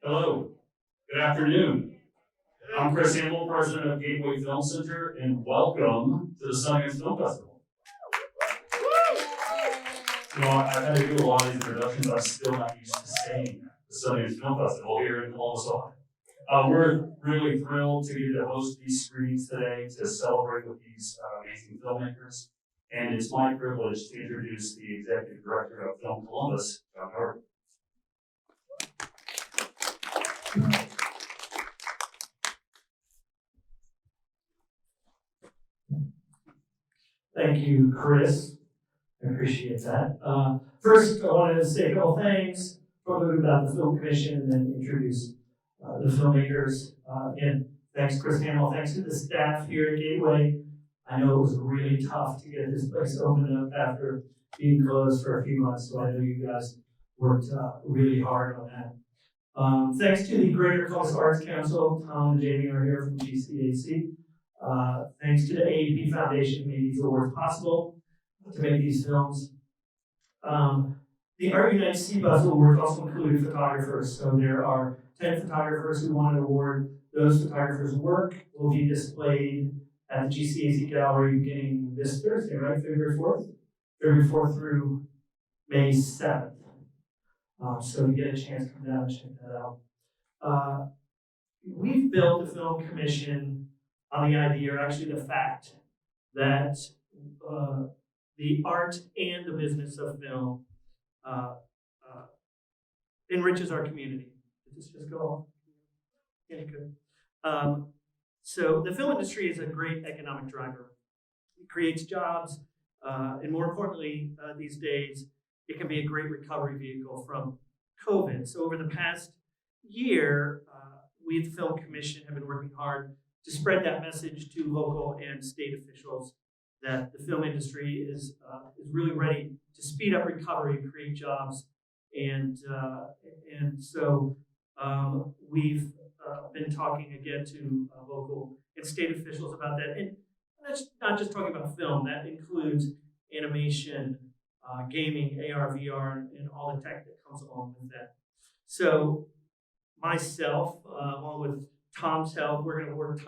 Hello, good afternoon. I'm Chris Campbell, president of Gateway Film Center, and welcome to the Sundance Film Festival. I've had to do a lot of these introductions. I'm still not used to saying the Sundance Film Festival here in Columbus, Ohio. We're really thrilled to get to host these screenings today to celebrate with these amazing filmmakers. And it's my privilege to introduce the executive director of Film Columbus, John Hart. Thank you, Chris. I appreciate that. First, I wanted to say a couple things, talk a little bit about the Film Commission, and then introduce the filmmakers. Again, thanks, Chris Hamill. Thanks to the staff here at Gateway. I know it was really tough to get this place opened up after being closed for a few months, so I know you guys worked really hard on that. Thanks to the Greater Columbus Arts Council. Tom and Jamie are here from GCAC. Thanks to the AAP Foundation, made these awards possible to make these films. The Art Unites Cbus Awards also included photographers, so there are 10 photographers who won an award. Those photographers' work will be displayed at the GCAC Gallery beginning this Thursday, right? February 4th? February 4th through May 7th. So you get a chance to come down and check that out. We've built the Film Commission on the idea, or actually the fact, that the art and the business of film enriches our community. Did this just go off? Yeah, good. So the film industry is a great economic driver. It creates jobs, and more importantly, these days, it can be a great recovery vehicle from COVID. So over the past year, we at the Film Commission have been working hard to spread that message to local and state officials that the film industry is really ready to speed up recovery and create jobs. And so we've been talking again to local and state officials about that. And that's not just talking about film, that includes animation, gaming, AR, VR, and all the tech that comes along with that. So myself, along with Tom's help, we're going to work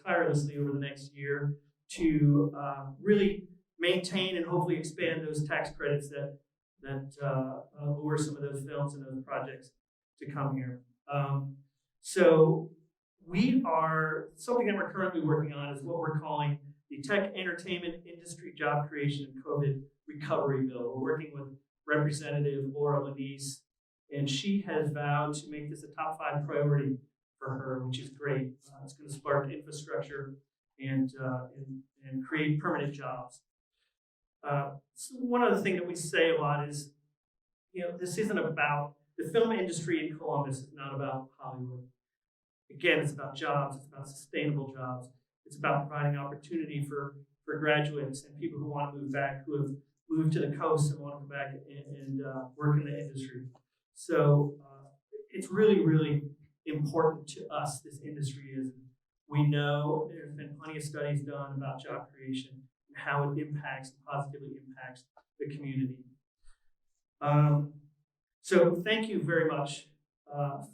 tirelessly over the next year to really maintain and hopefully expand those tax credits that lure some of those films and those projects to come here. So we are, something that we're currently working on is what we're calling the Tech Entertainment Industry Job Creation and COVID Recovery Bill. We're working with Representative Laura Lanise, and she has vowed to make this a top 5 priority for her, which is great. It's going to spark infrastructure and create permanent jobs. So one other thing that we say a lot is, this isn't about, the film industry in Columbus is not about Hollywood. Again, it's about jobs, it's about sustainable jobs. It's about providing opportunity for graduates and people who want to move back, who have moved to the coast and want to come back and work in the industry. So it's really, really important to us, this industry is. We know there's been plenty of studies done about job creation and how it positively impacts the community. So thank you very much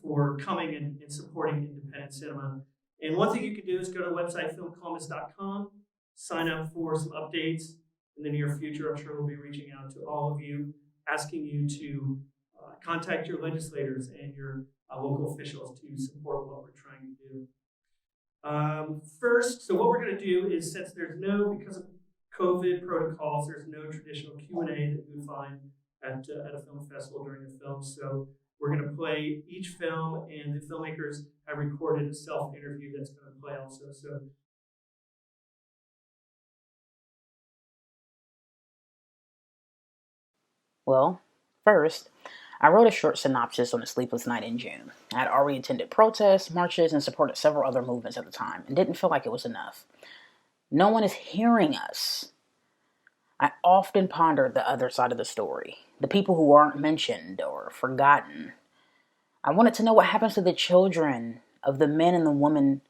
for coming and supporting independent cinema. And one thing you can do is go to the website filmcolumbus.com, sign up for some updates in the near future. I'm sure we'll be reaching out to all of you, asking you to contact your legislators and your local officials to support what we're trying to do. First, so what we're going to do is, since because of COVID protocols, there's no traditional Q&A that you would find at a film festival during the film. So we're going to play each film, and the filmmakers have recorded a self-interview that's going to play also. So well, first, I wrote a short synopsis on the Sleepless Night in June. I had already attended protests, marches, and supported several other movements at the time, and didn't feel like it was enough. No one is hearing us. I often pondered the other side of the story, the people who aren't mentioned or forgotten. I wanted to know what happens to the children of the men and the women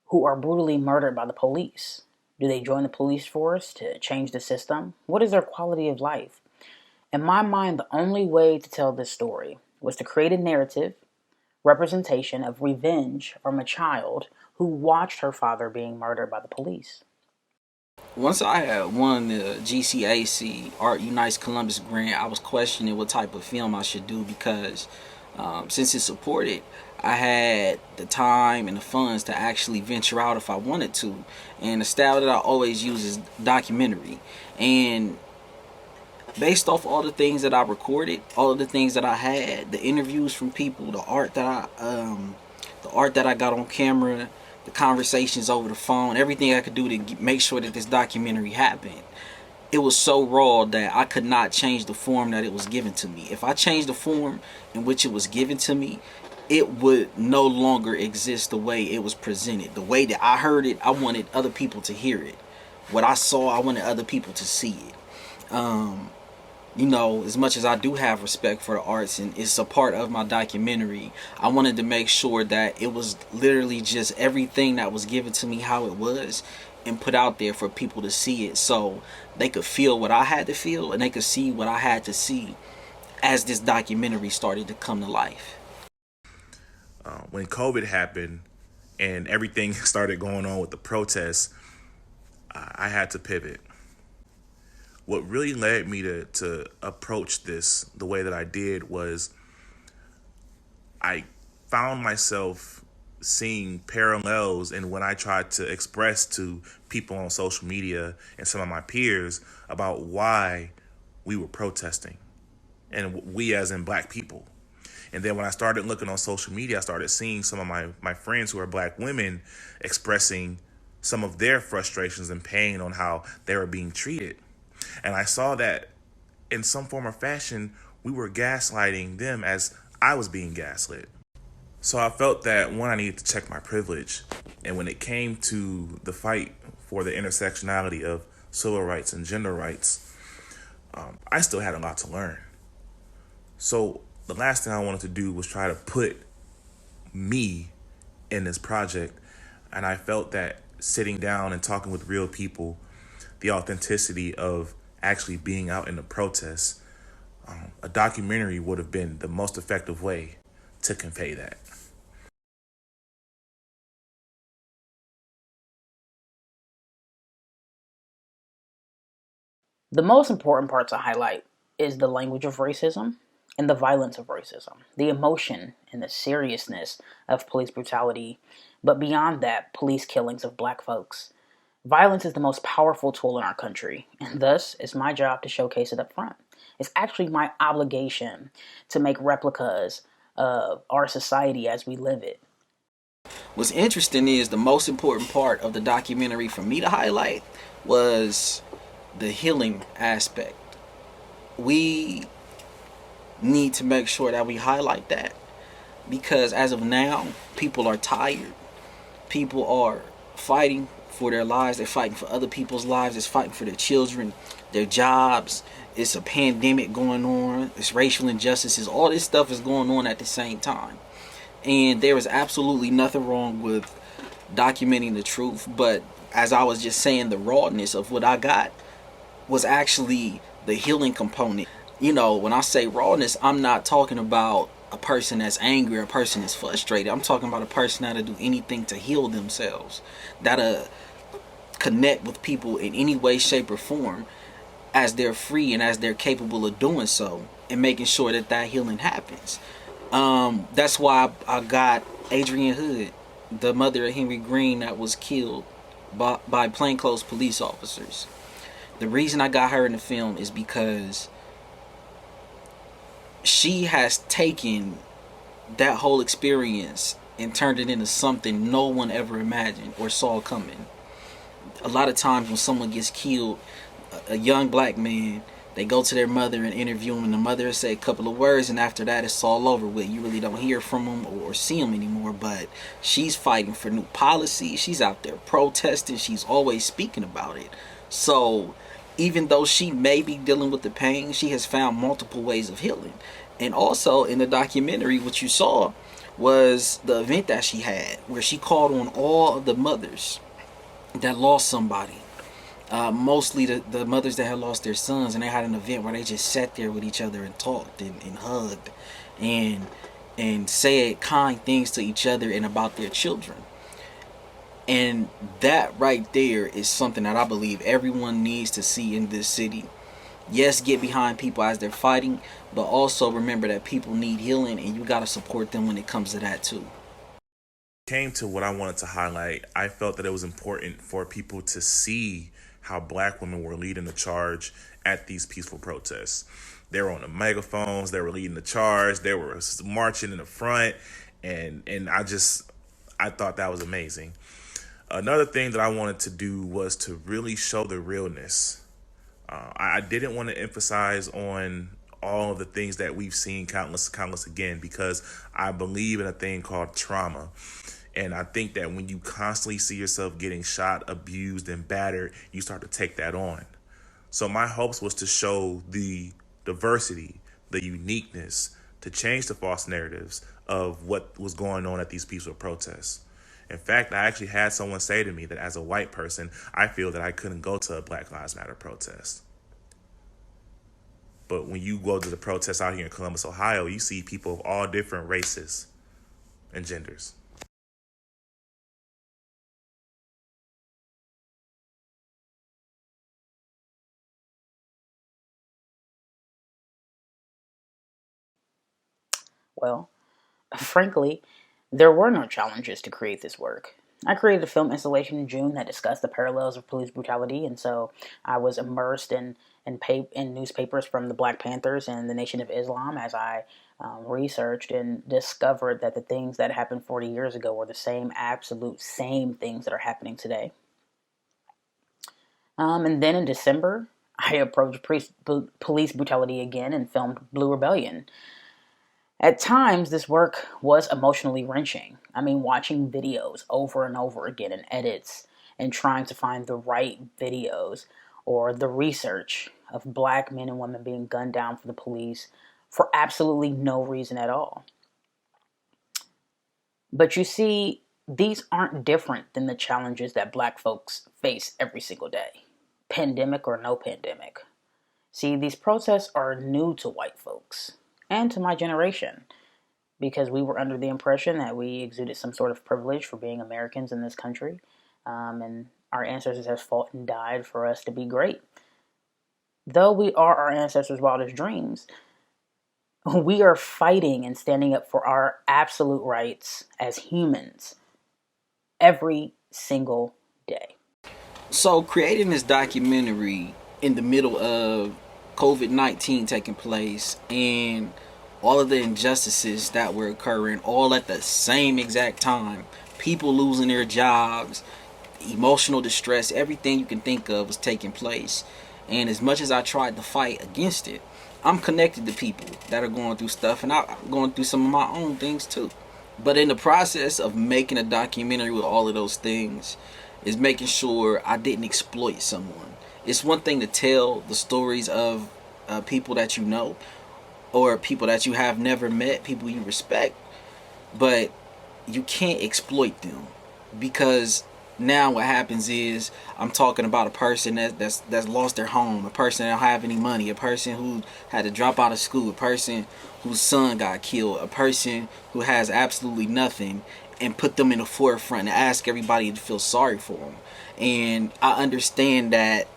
who are brutally murdered by the police. Do they join the police force to change the system? What is their quality of life? In my mind, the only way to tell this story was to create a narrative representation of revenge from a child who watched her father being murdered by the police. Once I had won the GCAC Art Unites Cbus grant, I was questioning what type of film I should do because since it's supported, I had the time and the funds to actually venture out if I wanted to. And the style that I always use is documentary. And based off all the things that I recorded, all of the things that I had, the interviews from people, the art that I got on camera, the conversations over the phone, everything I could do to make sure that this documentary happened, it was so raw that I could not change the form that it was given to me. If I changed the form in which it was given to me, it would no longer exist the way it was presented. The way that I heard it, I wanted other people to hear it. What I saw, I wanted other people to see it. You know, as much as I do have respect for the arts and it's a part of my documentary, I wanted to make sure that it was literally just everything that was given to me how it was and put out there for people to see it so they could feel what I had to feel and they could see what I had to see as this documentary started to come to life. When COVID happened and everything started going on with the protests, I had to pivot. What really led me to approach this the way that I did was I found myself seeing parallels in when I tried to express to people on social media and some of my peers about why we were protesting, and we as in black people. And then when I started looking on social media, I started seeing some of my friends who are black women expressing some of their frustrations and pain on how they were being treated. And I saw that in some form or fashion, we were gaslighting them as I was being gaslit. So I felt that, one, I needed to check my privilege. And when it came to the fight for the intersectionality of civil rights and gender rights, I still had a lot to learn. So the last thing I wanted to do was try to put me in this project. And I felt that sitting down and talking with real people, the authenticity of actually being out in the protests, a documentary would have been the most effective way to convey that. The most important part to highlight is the language of racism and the violence of racism, the emotion and the seriousness of police brutality, but beyond that, police killings of black folks. Violence is the most powerful tool in our country, and thus it's my job to showcase it up front. It's actually my obligation to make replicas of our society as we live it. What's interesting is the most important part of the documentary for me to highlight was the healing aspect. We need to make sure that we highlight that because as of now, people are tired. People are fighting for their lives. They're fighting for other people's lives. They're fighting for their children, their jobs. It's a pandemic going on. It's racial injustices. All this stuff is going on at the same time. And there is absolutely nothing wrong with documenting the truth. But as I was just saying, the rawness of what I got was actually the healing component. You know, when I say rawness, I'm not talking about a person that's angry or a person that's frustrated. I'm talking about a person that'll do anything to heal themselves, that'll connect with people in any way, shape, or form as they're free and as they're capable of doing so and making sure that that healing happens. That's why I got Adrienne Hood, the mother of Henry Green that was killed by plainclothes police officers. The reason I got her in the film is because she has taken that whole experience and turned it into something no one ever imagined or saw coming. A lot of times when someone gets killed, a young black man, they go to their mother and interview him, and the mother will say a couple of words, and after that it's all over with. You really don't hear from them or see them anymore. But she's fighting for new policy. She's out there protesting. She's always speaking about it. So even though she may be dealing with the pain, she has found multiple ways of healing. And also in the documentary, what you saw was the event that she had where she called on all of the mothers that lost somebody. Mostly the mothers that had lost their sons, and they had an event where they just sat there with each other and talked and hugged and and said kind things to each other and about their children. And that right there is something that I believe everyone needs to see in this city. Yes, get behind people as they're fighting, but also remember that people need healing, and you got to support them when it comes to that too. Came to what I wanted to highlight, I felt that it was important for people to see how Black women were leading the charge at these peaceful protests. They were on the megaphones, they were leading the charge, they were marching in the front, and I thought that was amazing. Another thing that I wanted to do was to really show the realness. I didn't want to emphasize on all of the things that we've seen countless again, because I believe in a thing called trauma. And I think that when you constantly see yourself getting shot, abused, and battered, you start to take that on. So my hopes was to show the diversity, the uniqueness, to change the false narratives of what was going on at these peaceful protests. In fact, I actually had someone say to me that as a white person, I feel that I couldn't go to a Black Lives Matter protest. But when you go to the protests out here in Columbus, Ohio, you see people of all different races and genders. Well, frankly, there were no challenges to create this work. I created a film installation in June that discussed the parallels of police brutality, and so I was immersed in newspapers from the Black Panthers and the Nation of Islam as I researched and discovered that the things that happened 40 years ago were the same, absolute same things that are happening today. And then in December, I approached police brutality again and filmed Blue Rebellion. At times, this work was emotionally wrenching. I mean, watching videos over and over again in edits and trying to find the right videos or the research of Black men and women being gunned down for the police for absolutely no reason at all. But you see, these aren't different than the challenges that Black folks face every single day, pandemic or no pandemic. See, these protests are new to white folks and to my generation, because we were under the impression that we exuded some sort of privilege for being Americans in this country, and our ancestors have fought and died for us to be great. Though we are our ancestors' wildest dreams, we are fighting and standing up for our absolute rights as humans every single day. So creating this documentary in the middle of COVID-19 taking place and all of the injustices that were occurring all at the same exact time, people losing their jobs, emotional distress, everything you can think of was taking place. And as much as I tried to fight against it, I'm connected to people that are going through stuff, and I'm going through some of my own things too. But in the process of making a documentary with all of those things is making sure I didn't exploit someone. It's one thing to tell the stories of people that you know or people that you have never met, people you respect, but you can't exploit them, because now what happens is I'm talking about a person that's lost their home, a person that don't have any money, a person who had to drop out of school, a person whose son got killed, a person who has absolutely nothing, and put them in the forefront and ask everybody to feel sorry for them. And I understand that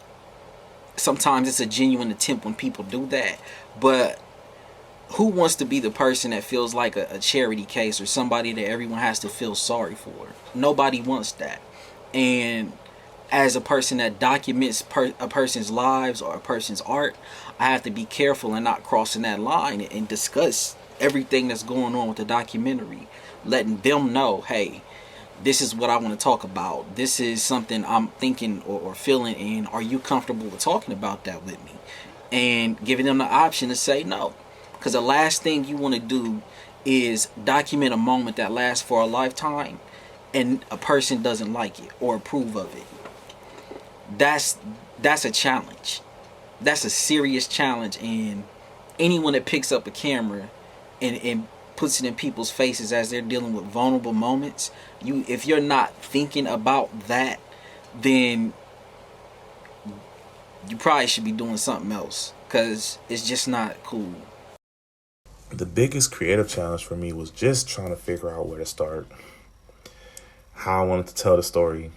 sometimes it's a genuine attempt when people do that, but who wants to be the person that feels like a charity case or somebody that everyone has to feel sorry for? Nobody wants that. And as a person that documents a person's lives or a person's art, I have to be careful and not crossing that line and discuss everything that's going on with the documentary, letting them know, hey, this is what I want to talk about. This is something I'm thinking or feeling, and are you comfortable with talking about that with me? And giving them the option to say no. Because the last thing you want to do is document a moment that lasts for a lifetime and a person doesn't like it or approve of it. That's a challenge. That's a serious challenge. And anyone that picks up a camera and puts it in people's faces as they're dealing with vulnerable moments, if you're not thinking about that, then you probably should be doing something else, because it's just not cool. The biggest creative challenge for me was just trying to figure out where to start, how I wanted to tell the story.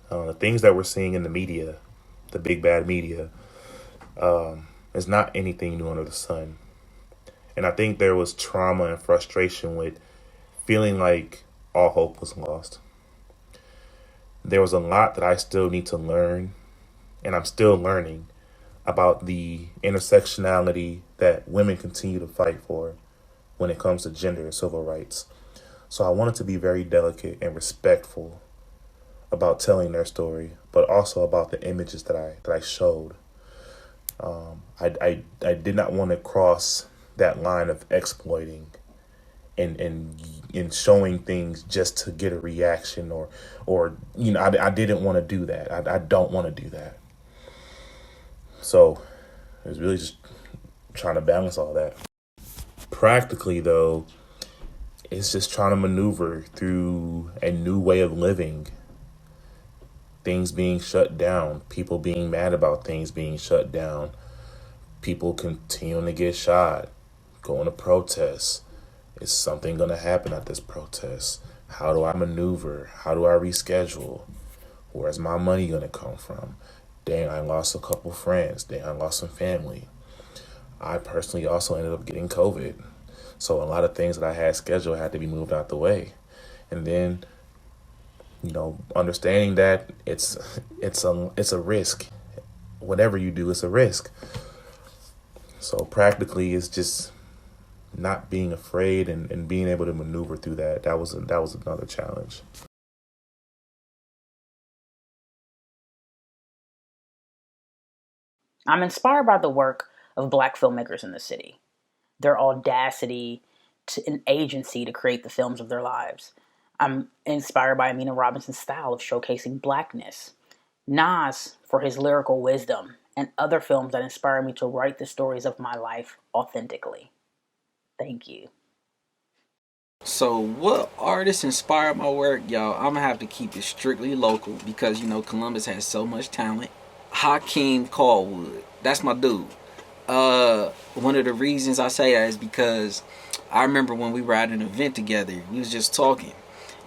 The things that we're seeing in the media, the big bad media, is not anything new under the sun. And I think there was trauma and frustration with feeling like all hope was lost. There was a lot that I still need to learn, and I'm still learning about the intersectionality that women continue to fight for when it comes to gender and civil rights. So I wanted to be very delicate and respectful about telling their story, but also about the images that I showed. I did not want to cross that line of exploiting and showing things just to get a reaction or I didn't want to do that. I don't want to do that. So it was really just trying to balance all that. Practically though, it's just trying to maneuver through a new way of living. Things being shut down, people being mad about things being shut down, people continuing to get shot, going to protests. Is something going to happen at this protest? How do I maneuver? How do I reschedule? Where's my money going to come from? Dang, I lost a couple friends. Dang, I lost some family. I personally also ended up getting COVID. So a lot of things that I had scheduled had to be moved out the way. And then, understanding that it's a risk. Whatever you do, it's a risk. So practically, it's just not being afraid and being able to maneuver through that. That was another challenge. I'm inspired by the work of Black filmmakers in the city, their audacity and agency to create the films of their lives. I'm inspired by Amina Robinson's style of showcasing Blackness, Nas for his lyrical wisdom, and other films that inspire me to write the stories of my life authentically. Thank you. So what artists inspire my work, y'all? I'm gonna have to keep it strictly local because Columbus has so much talent. Hakeem Caldwood, that's my dude. One of the reasons I say that is because I remember when we were at an event together, we was just talking,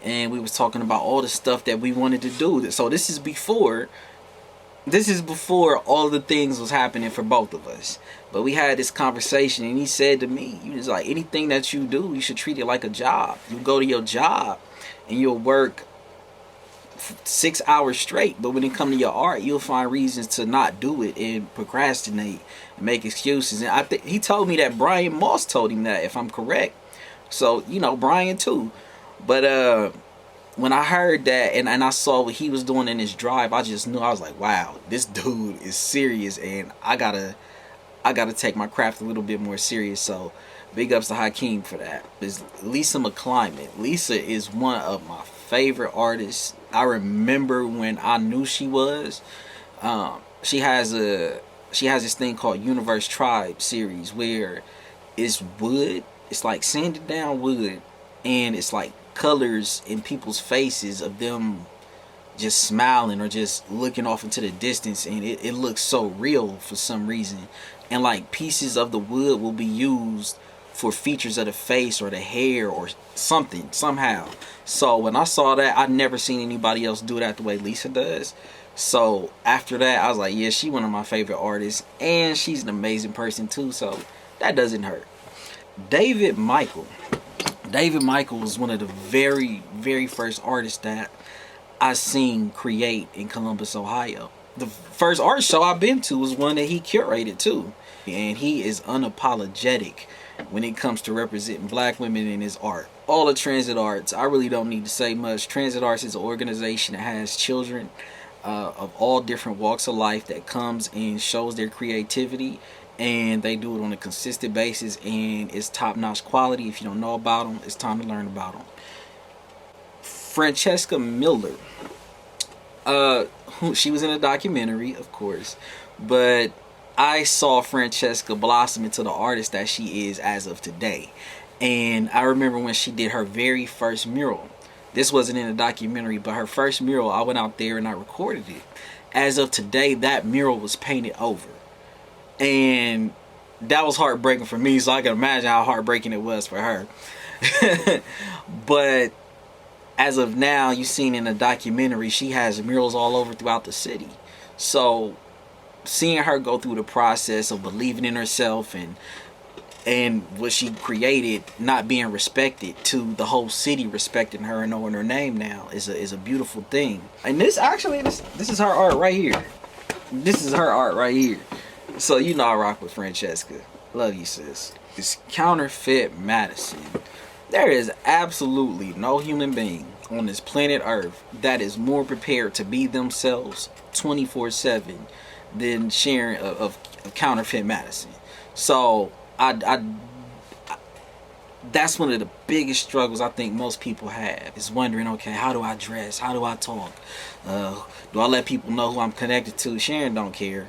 and we was talking about all the stuff that we wanted to do. So this is before all the things was happening for both of us. But we had this conversation, and he said to me, "You was like, anything that you do, you should treat it like a job. You go to your job, and you'll work 6 hours straight. But when it comes to your art, you'll find reasons to not do it and procrastinate and make excuses." And I think he told me that Brian Moss told him that, if I'm correct. So Brian too. But when I heard that and I saw what he was doing in his drive, I just knew. I was like, wow, this dude is serious, and I gotta take my craft a little bit more serious. So big ups to Hakeem for that. There's Lisa McClymond. Lisa is one of my favorite artists. I remember when I knew she was. She has this thing called Universe Tribe series where it's wood. It's like sanded down wood, and it's like colors in people's faces of them just smiling or just looking off into the distance, and it looks so real for some reason. And like pieces of the wood will be used for features of the face or the hair or something somehow. So when I saw that, I'd never seen anybody else do that the way Lisa does. So after that, I was like, yeah, she's one of my favorite artists, and she's an amazing person too, so that doesn't hurt. David Michael was one of the very, very first artists that I seen create in Columbus, Ohio. The first art show I've been to was one that he curated too. And he is unapologetic when it comes to representing Black women in his art. All of Transit Arts, I really don't need to say much. Transit Arts is an organization that has children of all different walks of life that comes and shows their creativity, and they do it on a consistent basis, and it's top-notch quality. If you don't know about them, it's time to learn about them. Francesca Miller, she was in a documentary, of course, but I saw Francesca blossom into the artist that she is as of today. And I remember when she did her very first mural. This wasn't in a documentary, but her first mural, I went out there and I recorded it. As of today, that mural was painted over. And that was heartbreaking for me, so I can imagine how heartbreaking it was for her. But as of now, you've seen in the documentary, she has murals all over throughout the city. So seeing her go through the process of believing in herself and what she created not being respected, to the whole city respecting her and knowing her name now, is a beautiful thing. And this is her art right here. This is her art right here. So you know I rock with Francesca. Love you, sis. It's Counterfeit Madison. There is absolutely no human being on this planet Earth that is more prepared to be themselves 24/7 than Sharon of Counterfeit Madison. So I that's one of the biggest struggles I think most people have, is wondering, okay, how do I dress? How do I talk? Do I let people know who I'm connected to? Sharon don't care.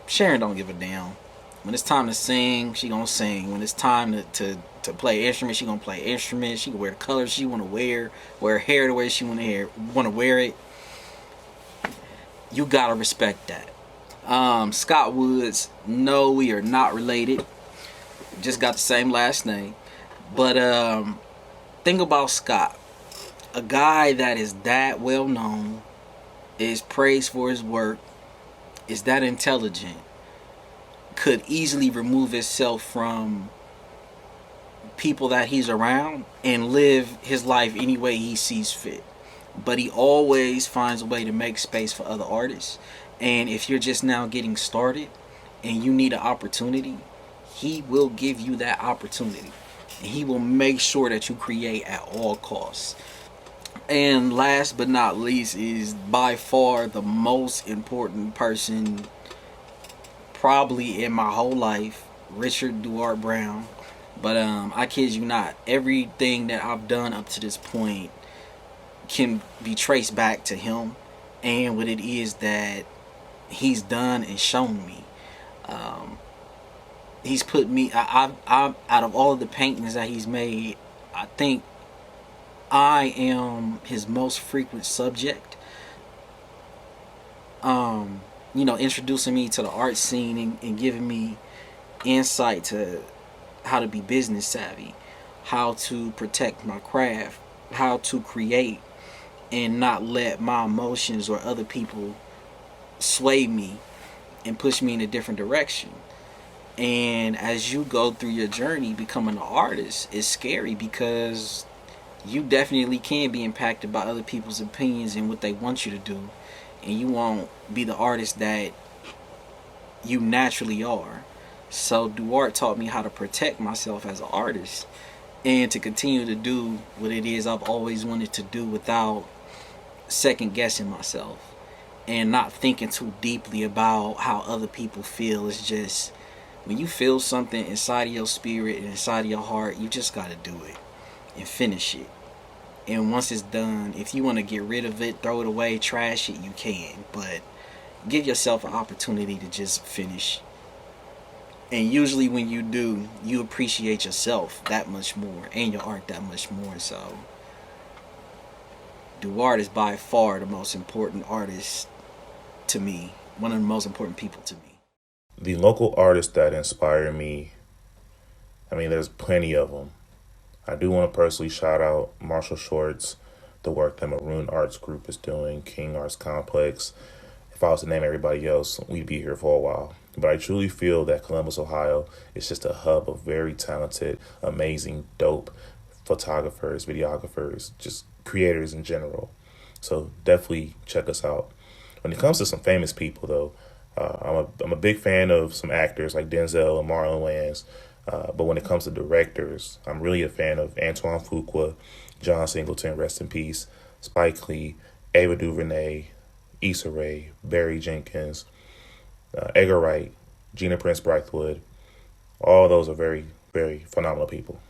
Sharon don't give a damn. When it's time to sing, she gonna sing. When it's time to play instrument, she gonna play instrument. She can wear the colors she wanna wear her hair the way she wanna wear it. You gotta respect that. Scott Woods, no, we are not related. Just got the same last name. But think about Scott. A guy that is that well known, is praised for his work, is that intelligent, could easily remove himself from people that he's around and live his life any way he sees fit. But he always finds a way to make space for other artists. And if you're just now getting started and you need an opportunity, he will give you that opportunity. And he will make sure that you create at all costs. And last but not least is by far the most important person probably in my whole life, Richard Duarte Brown. But I kid you not, everything that I've done up to this point can be traced back to him and what it is that he's done and shown me. He's put me, I out of all of the paintings that he's made, I think I am his most frequent subject. Introducing me to the art scene and giving me insight to how to be business savvy, how to protect my craft, how to create and not let my emotions or other people sway me and push me in a different direction. And as you go through your journey becoming an artist, it's scary because you definitely can be impacted by other people's opinions and what they want you to do, and you won't be the artist that you naturally are. So Duarte taught me how to protect myself as an artist and to continue to do what it is I've always wanted to do without second guessing myself and not thinking too deeply about how other people feel. It's just when you feel something inside of your spirit and inside of your heart, you just gotta do it and finish it. And once it's done, if you want to get rid of it, throw it away, trash it, you can. But give yourself an opportunity to just finish. And usually when you do, you appreciate yourself that much more and your art that much more. So Duarte is by far the most important artist to me, one of the most important people to me. The local artists that inspire me, there's plenty of them. I do want to personally shout out Marshall Shorts, the work that Maroon Arts Group is doing, King Arts Complex. If I was to name everybody else, we'd be here for a while. But I truly feel that Columbus, Ohio is just a hub of very talented, amazing, dope photographers, videographers, just creators in general. So definitely check us out. When it comes to some famous people, though, I'm a big fan of some actors like Denzel and Marlon Wayans. But when it comes to directors, I'm really a fan of Antoine Fuqua, John Singleton, rest in peace, Spike Lee, Ava DuVernay, Issa Rae, Barry Jenkins, Edgar Wright, Gina Prince Brightwood. All those are very, very phenomenal people.